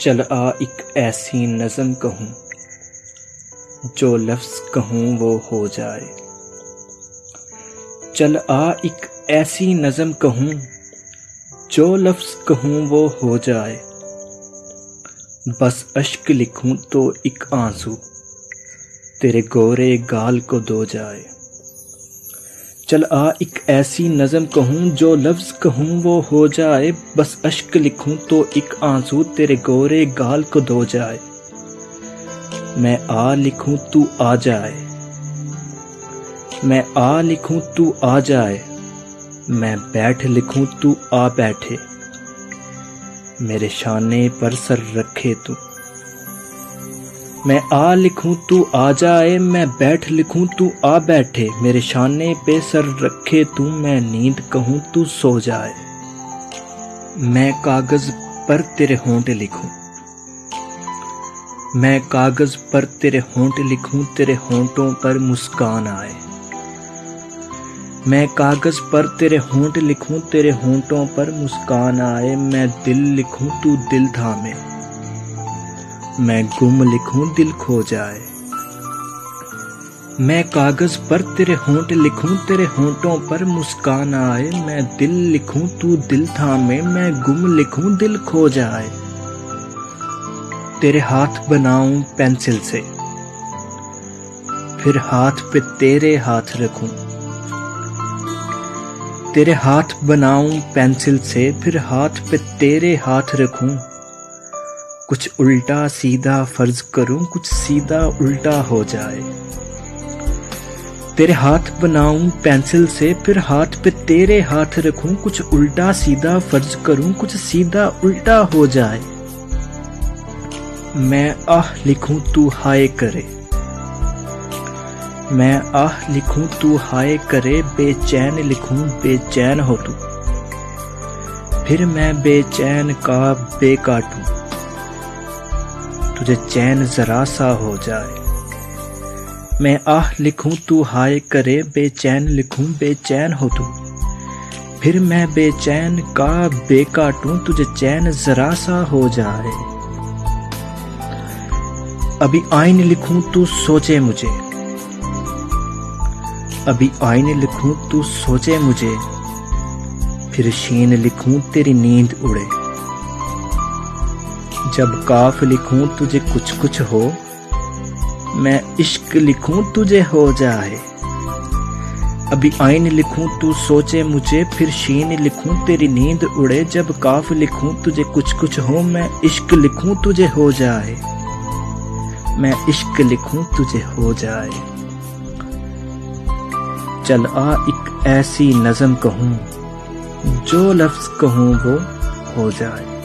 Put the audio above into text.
چل آ ایک ایسی نظم کہوں جو لفظ کہوں وہ ہو جائے۔ چل آ ایک ایسی نظم کہوں جو لفظ کہوں وہ ہو جائے۔ بس اشک لکھوں تو ایک آنسو تیرے گورے گال کو دھو جائے۔ چل آ ایک ایسی نظم کہوں جو لفظ کہوں وہ ہو جائے۔ بس اشک لکھوں تو ایک آنسو تیرے گورے گال کو دھو جائے۔ میں آ لکھوں تو آ جائے، میں آ لکھوں تو آ جائے، میں بیٹھ لکھوں تو آ بیٹھے، میرے شانے پر سر رکھے تو۔ میں آ لکھوں تو آ جائے، میں بیٹھ لکھوں تو آ بیٹھے، میرے شانے پہ سر رکھے تو۔ میں نیند کہوں تو سو جائے۔ میں کاغذ پر تیرے ہونٹ لکھوں، میں کاغذ پر تیرے ہونٹ لکھوں، تیرے ہونٹوں پر مسکان آئے۔ میں کاغذ پر تیرے ہونٹ لکھوں، تیرے ہونٹوں پر مسکان آئے۔ میں دل لکھوں تو دل تھامے، میں گم لکھوں دل کھو جائے۔ میں کاغذ پر تیرے ہونٹ لکھوں، تیرے ہونٹوں پر مسکان آئے۔ میں دل لکھوں تو دل تھامے، میں گم لکھوں دل کھو جائے۔ تیرے ہاتھ بناؤں پینسل سے، پھر ہاتھ پہ تیرے ہاتھ رکھوں۔ تیرے ہاتھ بناؤں پینسل سے، پھر ہاتھ پہ تیرے ہاتھ رکھوں۔ کچھ الٹا سیدھا فرض کروں، کچھ سیدھا الٹا ہو جائے۔ تیرے ہاتھ بناؤں پینسل سے، پھر ہاتھ پہ تیرے ہاتھ رکھوں۔ کچھ الٹا سیدھا فرض کروں، کچھ سیدھا الٹا ہو جائے۔ میں آہ لکھوں تو ہائے کرے، میں آہ لکھوں تو ہائے کرے، بے چین لکھوں بے چین ہو تو۔ پھر میں بے چین کا بے کاٹوں، تجھے چین ذرا سا ہو جائے۔ میں آہ لکھوں تو ہائے کرے، بے چین لکھوں بے چین ہو تو۔ پھر میں بے چین کا بے کاٹوں، تجھے چین ذرا سا ہو جائے۔ ابھی آئین لکھوں تو سوچے مجھے، ابھی آئین لکھوں تو سوچے مجھے، پھر شین لکھوں تیری نیند اڑے۔ جب کاف لکھوں تجھے کچھ کچھ ہو، میں عشق لکھوں تجھے ہو جائے۔ ابھی آئین لکھوں تو سوچے مجھے، پھر شین لکھوں تیری نیند اڑے۔ جب کاف لکھوں تجھے کچھ کچھ ہو، میں عشق لکھوں تجھے ہو جائے، میں عشق لکھوں تجھے ہو جائے۔ چل آ ایک ایسی نظم کہوں جو لفظ کہوں وہ ہو جائے۔